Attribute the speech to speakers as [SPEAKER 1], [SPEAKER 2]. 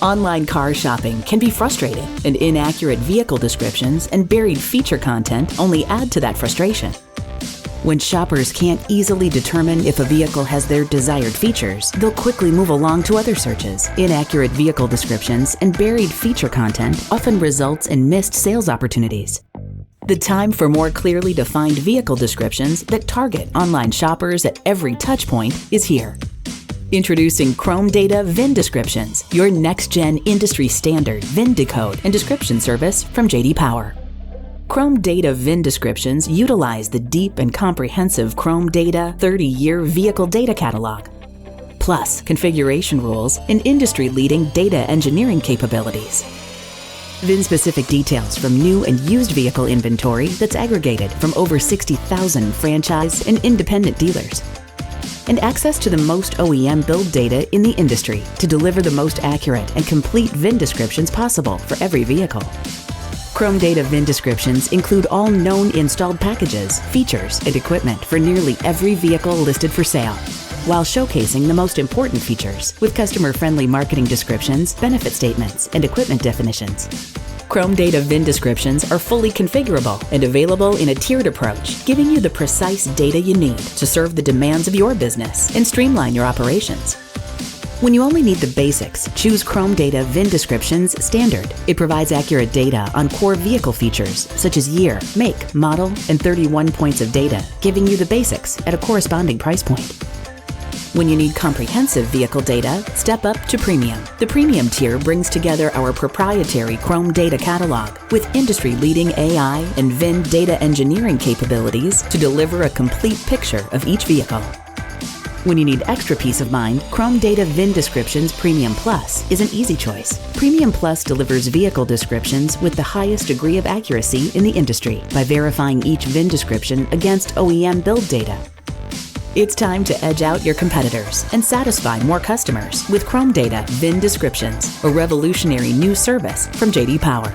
[SPEAKER 1] Online car shopping can be frustrating, and inaccurate vehicle descriptions and buried feature content only add to that frustration. When shoppers can't easily determine if a vehicle has their desired features, they'll quickly move along to other searches. Inaccurate vehicle descriptions and buried feature content often results in missed sales opportunities. The time for more clearly defined vehicle descriptions that target online shoppers at every touchpoint is here. Introducing ChromeData VIN Descriptions, your next-gen industry standard VIN decode and description service from J.D. Power. ChromeData VIN Descriptions utilize the deep and comprehensive ChromeData 30-year vehicle data catalog, plus configuration rules and industry-leading data engineering capabilities. VIN-specific details from new and used vehicle inventory that's aggregated from over 60,000 franchise and independent dealers. And access to the most OEM build data in the industry to deliver the most accurate and complete VIN descriptions possible for every vehicle. ChromeData VIN Descriptions include all known installed packages, features, and equipment for nearly every vehicle listed for sale, while showcasing the most important features with customer-friendly marketing descriptions, benefit statements, and equipment definitions. ChromeData VIN Descriptions are fully configurable and available in a tiered approach, giving you the precise data you need to serve the demands of your business and streamline your operations. When you only need the basics, choose ChromeData VIN Descriptions Standard. It provides accurate data on core vehicle features such as year, make, model, and 31 points of data, giving you the basics at a corresponding price point. When you need comprehensive vehicle data, step up to Premium. The Premium tier brings together our proprietary ChromeData catalog with industry-leading AI and VIN data engineering capabilities to deliver a complete picture of each vehicle. When you need extra peace of mind, ChromeData VIN Descriptions Premium Plus is an easy choice. Premium Plus delivers vehicle descriptions with the highest degree of accuracy in the industry by verifying each VIN description against OEM build data. It's time to edge out your competitors and satisfy more customers with ChromeData VIN Descriptions, a revolutionary new service from J.D. Power.